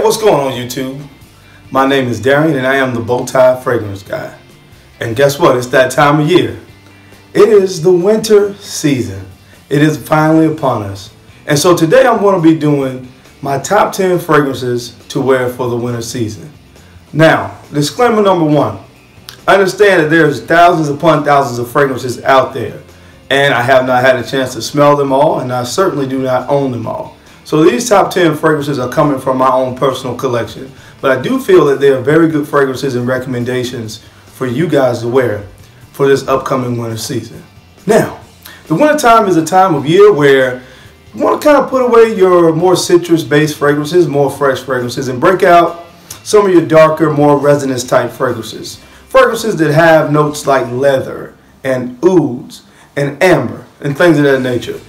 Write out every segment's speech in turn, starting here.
what's going on YouTube? My name is Darian and I am the Bowtie Fragrance Guy. And guess what? It's that time of year. It is the winter season. It is finally upon us. And so today I'm going to be doing my top 10 fragrances to wear for the winter season. Now, disclaimer number one. I understand that there's thousands upon thousands of fragrances out there. And I have not had a chance to smell them all, and I certainly do not own them all. So these top 10 fragrances are coming from my own personal collection. But I do feel that they are very good fragrances and recommendations for you guys to wear for this upcoming winter season. Now, the winter time is a time of year where you want to kind of put away your more citrus-based fragrances, more fresh fragrances, and break out some of your darker, more resonance type fragrances. Fragrances that have notes like leather and ouds and amber and things of that nature.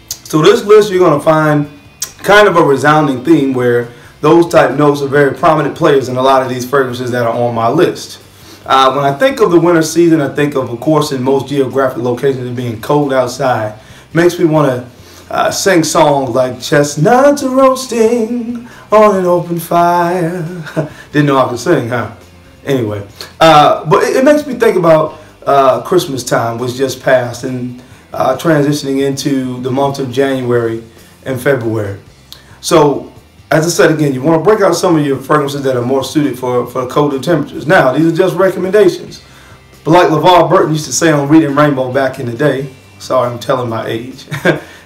So this list you're going to find kind of a resounding theme where those type notes are very prominent players in a lot of these fragrances that are on my list. When I think of the winter season, I think of course, in most geographic locations, it being cold outside. Makes me want to sing songs like chestnuts are roasting on an open fire. Didn't know I could sing, huh? Anyway, but it makes me think about Christmas time, which just passed, and transitioning into the month of January and February. So, as I said again, you want to break out some of your fragrances that are more suited for colder temperatures. Now, these are just recommendations. But like LeVar Burton used to say on Reading Rainbow back in the day, sorry, I'm telling my age,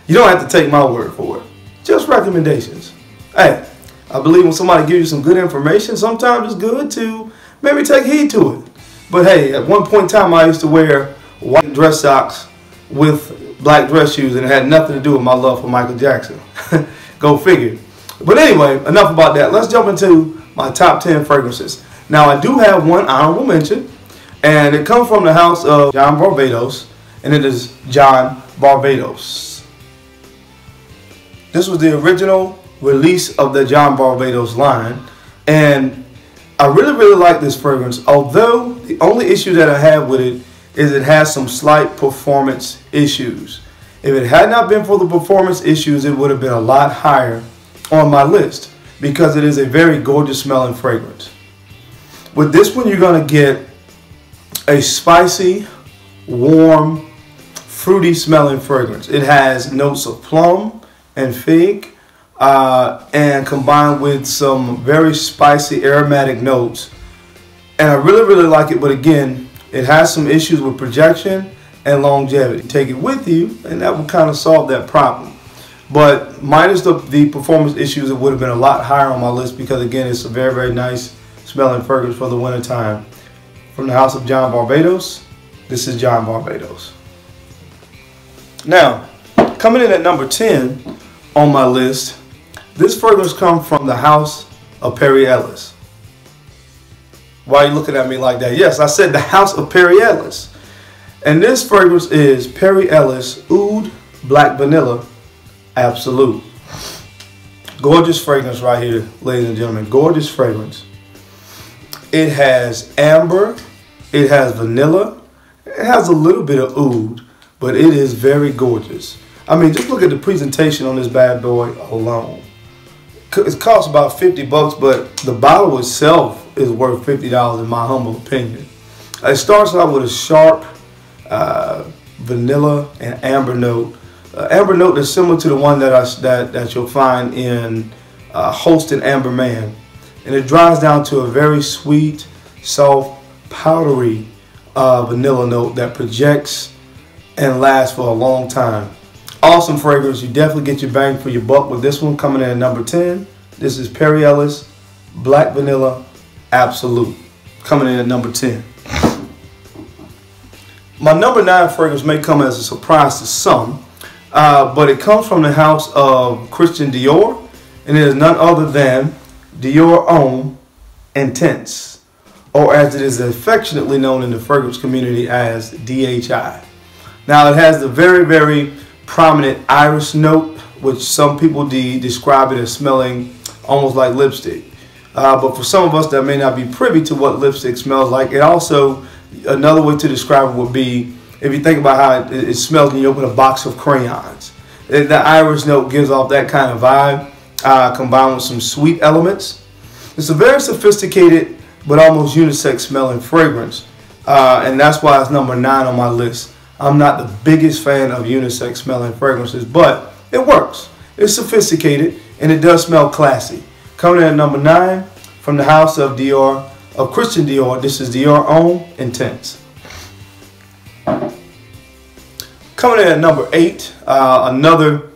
you don't have to take my word for it. Just recommendations. Hey, I believe when somebody gives you some good information, sometimes it's good to maybe take heed to it. But hey, at one point in time, I used to wear white dress socks with black dress shoes, and it had nothing to do with my love for Michael Jackson. Go figure. But anyway, enough about that. Let's jump into my top 10 fragrances. Now, I do have one honorable mention, and it comes from the house of John Barbados, and it is John Barbados. This was the original release of the John Barbados line, and I really like this fragrance, although the only issue that I have with it is it has some slight performance issues. If it had not been for the performance issues, it would have been a lot higher on my list because it is a very gorgeous smelling fragrance. With this one, you're going to get a spicy, warm, fruity smelling fragrance. It has notes of plum and fig, and combined with some very spicy aromatic notes. And I really like it, but again, it has some issues with projection and longevity. Take it with you, and that will kind of solve that problem. But minus the performance issues, it would have been a lot higher on my list because, again, it's a very nice smelling fragrance for the winter time. From the house of John Barbados, this is John Barbados. Now, coming in at number 10 on my list, this fragrance comes from the house of Perry Ellis. Why are you looking at me like that? Yes, I said the house of Perry Ellis. And this fragrance is Perry Ellis Oud Black Vanilla Absolute. Gorgeous fragrance right here, ladies and gentlemen. Gorgeous fragrance. It has amber. It has vanilla. It has a little bit of oud, but it is very gorgeous. I mean, just look at the presentation on this bad boy alone. It costs about 50 bucks, but the bottle itself is worth $50 in my humble opinion. It starts out with a sharp vanilla and amber note. Amber note is similar to the one that you'll find in Host and Amber Man. And it dries down to a very sweet, soft, powdery vanilla note that projects and lasts for a long time. Awesome fragrance. You definitely get your bang for your buck with this one coming in at number 10. This is Perry Ellis Black Vanilla Absolute coming in at number 10. My number 9 fragrance may come as a surprise to some, but it comes from the house of Christian Dior, and it is none other than Dior Homme Intense, or as it is affectionately known in the fragrance community as DHI. Now, it has the very prominent iris note, which some people describe it as smelling almost like lipstick. But for some of us that may not be privy to what lipstick smells like, it also, another way to describe it would be, if you think about how it smells when you open a box of crayons. The iris note gives off that kind of vibe, combined with some sweet elements. It's a very sophisticated but almost unisex smelling fragrance, and that's why it's number 9 on my list. I'm not the biggest fan of unisex smelling fragrances, but it works. It's sophisticated and it does smell classy. Coming in at number 9 from the house of Dior, of Christian Dior, this is Dior Homme Intense. Coming in at number 8, another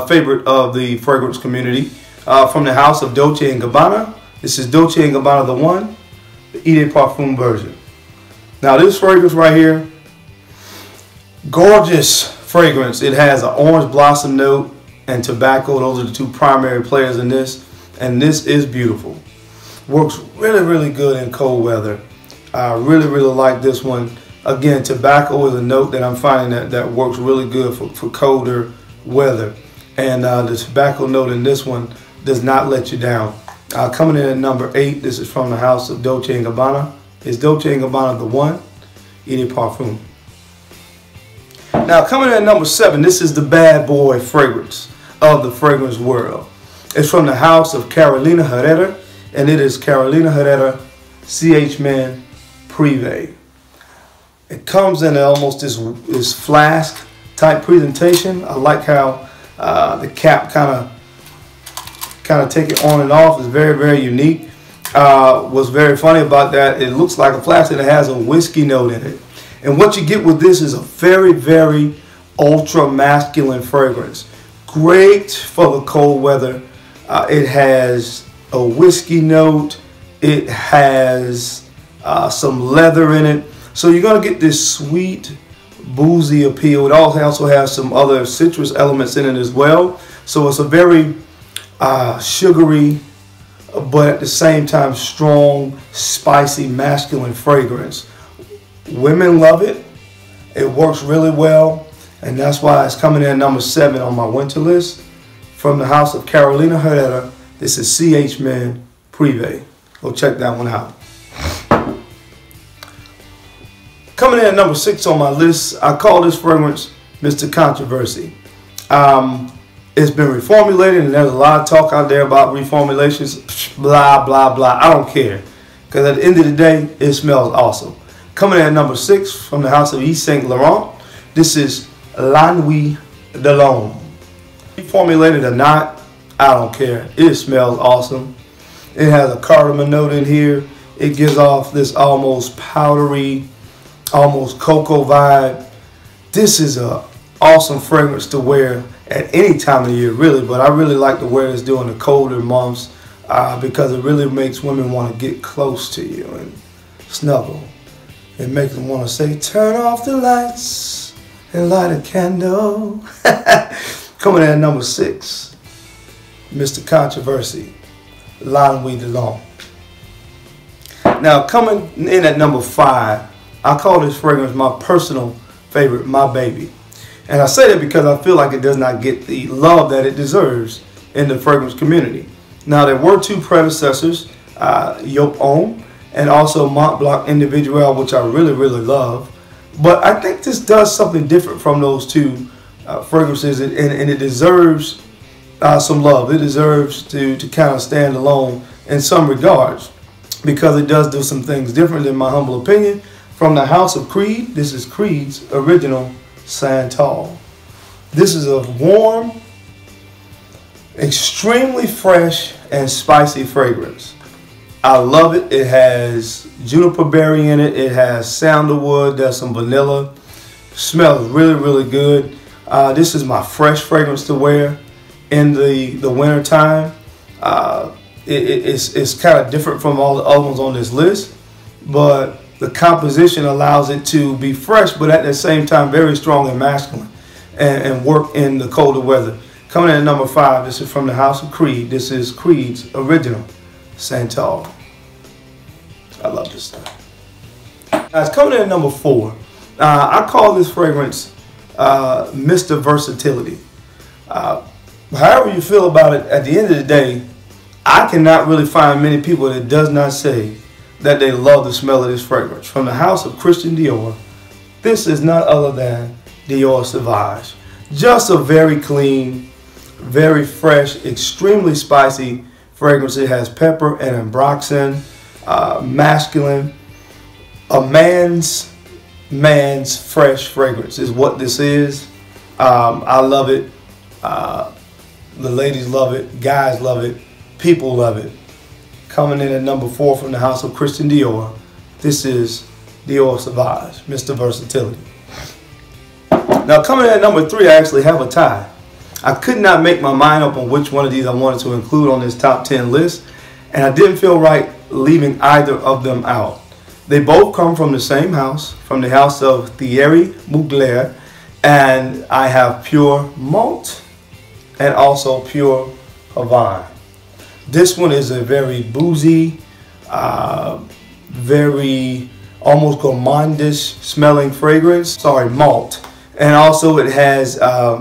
favorite of the fragrance community, from the house of Dolce & Gabbana. This is Dolce & Gabbana the One, the Eau de Parfum version. Now this fragrance right here, gorgeous fragrance. It has an orange blossom note and tobacco. Those are the 2 primary players in this, and this is beautiful. Works really, really good in cold weather. I really, really like this one. Again, tobacco is a note that I'm finding that works really good for colder weather. And the tobacco note in this one does not let you down. Coming in at number 8, this is from the house of Dolce & Gabbana. It's Dolce & Gabbana the One, Eau de Parfum. Now coming in at number 7, this is the bad boy fragrance of the fragrance world. It's from the house of Carolina Herrera, and it is Carolina Herrera CH Men Privé. It comes in almost this flask type presentation. I like how the cap kind of take it on and off. It's very, very unique. What's very funny about that, it looks like a flask and it has a whiskey note in it. And what you get with this is a very, very ultra masculine fragrance. Great for the cold weather. It has a whiskey note. It has some leather in it. So you're going to get this sweet, boozy appeal. It also has some other citrus elements in it as well. So it's a very sugary, but at the same time strong, spicy, masculine fragrance. Women love it. It works really well, and that's why it's coming in at number 7 on my winter list. From the house of Carolina Herrera, this is CH Men Privé. Go check that one out. Coming in at number 6 on my list, I call this fragrance Mr. Controversy. It's been reformulated, and there's a lot of talk out there about reformulations. Blah, blah, blah. I don't care, because at the end of the day, it smells awesome. Coming in at number 6 from the house of Yves Saint Laurent, this is La Nuit de l'Homme. Reformulated or not, I don't care. It smells awesome. It has a cardamom note in here. It gives off this almost powdery, almost cocoa vibe. This is an awesome fragrance to wear at any time of year, really, but I really like to wear this during the colder months because it really makes women want to get close to you and snuggle. It makes them want to say, turn off the lights and light a candle. Coming in at number 6, Mr. Controversy, La Nuit de l'Homme. Now coming in at number 5, I call this fragrance my personal favorite, My Baby. And I say that because I feel like it does not get the love that it deserves in the fragrance community. Now there were 2 predecessors, Yop Homme and also Mont Blanc Individuel, which I really, really love. But I think this does something different from those 2 fragrances, and it deserves some love. It deserves to kind of stand alone in some regards because it does do some things different, in my humble opinion. From the house of Creed, this is Creed's original Santal. This is a warm, extremely fresh and spicy fragrance. I love it. It has juniper berry in it. It has sandalwood. There's some vanilla. Smells really, really good. This is my fresh fragrance to wear in the winter time. It's kind of different from all the other ones on this list, but the composition allows it to be fresh, but at the same time very strong and masculine, and work in the colder weather. Coming in at number 5, this is from the house of Creed. This is Creed's original Santal. I love this stuff. Now, it's coming in at number 4. I call this fragrance Mr. Versatility. However you feel about it, at the end of the day, I cannot really find many people that does not say that they love the smell of this fragrance. From the house of Christian Dior, this is none other than Dior Sauvage. Just a very clean, very fresh, extremely spicy fragrance. It has pepper and ambroxan, masculine. A man's fresh fragrance is what this is. I love it. The ladies love it. Guys love it. People love it. Coming in at number 4 from the house of Christian Dior. This is Dior Sauvage, Mr. Versatility. Now coming in at number 3, I actually have a tie. I could not make my mind up on which one of these I wanted to include on this top 10 list, and I didn't feel right leaving either of them out. They both come from the same house, from the house of Thierry Mugler, and I have Pure Malt and also Pure Havana. This one is a very boozy, very almost gourmandish smelling fragrance. Malt. And also it has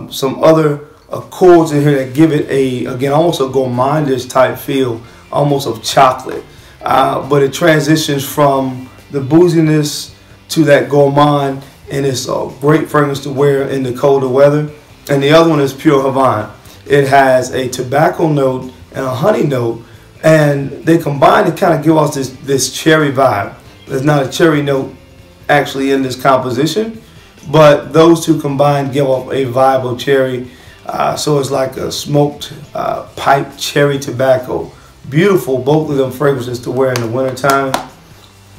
some other chords in here that give it again, almost a gourmandish type feel, almost of chocolate. But it transitions from the booziness to that gourmand, and it's a great fragrance to wear in the colder weather. And the other one is Pure Havana. It has a tobacco note and a honey note, and they combine to kind of give us this cherry vibe. There's not a cherry note actually in this composition, but those two combined give off a vibe of cherry. So it's like a smoked pipe cherry tobacco. Beautiful, both of them fragrances to wear in the wintertime.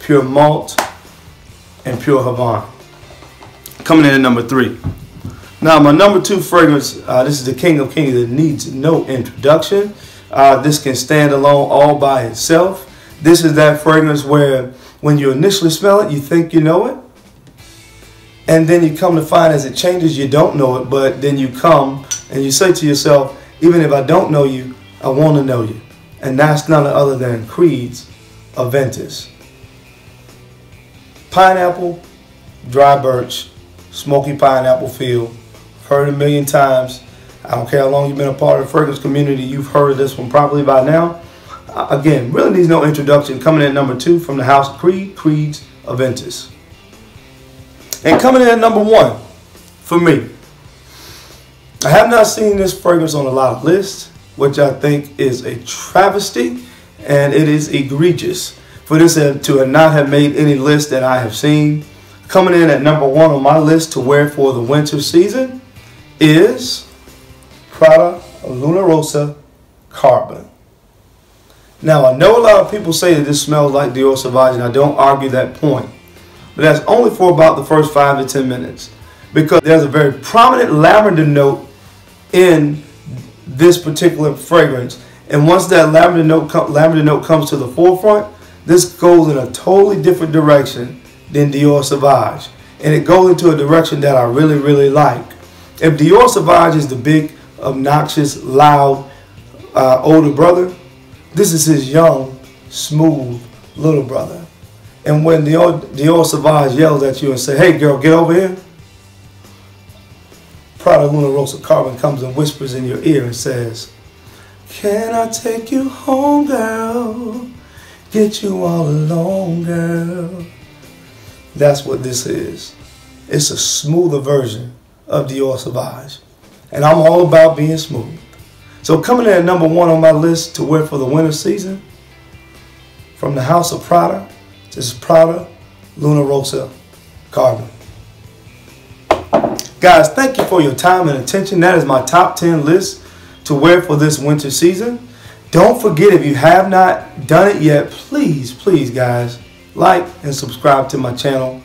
Pure Malt and Pure Havana. Coming in at number 3. Now my number 2 fragrance, this is the King of Kings that needs no introduction. This can stand alone all by itself. This is that fragrance where when you initially smell it, you think you know it. And then you come to find as it changes, you don't know it. But then you come and you say to yourself, even if I don't know you, I want to know you. And that's none other than Creed's Aventus. Pineapple, dry birch, smoky pineapple feel. Heard it a million times. I don't care how long you've been a part of the fragrance community, you've heard of this one probably by now. Again, really needs no introduction. Coming in at number 2 from the house of Creed, Creed's Aventus. And coming in at number 1 for me, I have not seen this fragrance on a lot of lists, which I think is a travesty, and it is egregious for this to not have made any list that I have seen. Coming in at number 1 on my list to wear for the winter season is Prada Luna Rossa Carbon. Now I know a lot of people say that this smells like Dior Sauvage, and I don't argue that point. But that's only for about the first 5 to 10 minutes, because there's a very prominent lavender note in this particular fragrance. And once that lavender note comes to the forefront, this goes in a totally different direction than Dior Sauvage. And it goes into a direction that I really, really like. If Dior Sauvage is the big, obnoxious, loud, older brother, this is his young, smooth little brother. And when Dior Sauvage yells at you and say, "Hey girl, get over here," Prada Luna Rossa Carbon comes and whispers in your ear and says, "Can I take you home, girl? Get you all alone, girl." That's what this is. It's a smoother version of Dior Sauvage. And I'm all about being smooth. So coming in at number 1 on my list to wear for the winter season, from the house of Prada, this is Prada Luna Rossa Carbon. Guys, thank you for your time and attention. That is my top 10 list to wear for this winter season. Don't forget, if you have not done it yet, please, please guys, like and subscribe to my channel.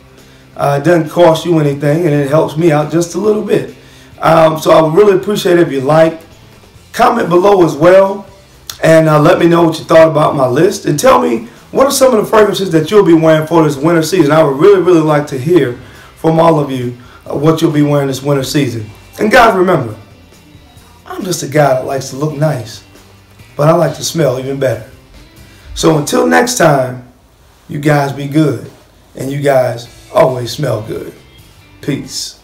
It doesn't cost you anything, and it helps me out just a little bit. So I would really appreciate it if you like. Comment below as well, and let me know what you thought about my list, and tell me what are some of the fragrances that you'll be wearing for this winter season. I would really, really like to hear from all of you what you'll be wearing this winter season. And guys, remember, I'm just a guy that likes to look nice, but I like to smell even better. So until next time, you guys be good, and you guys always smell good. Peace.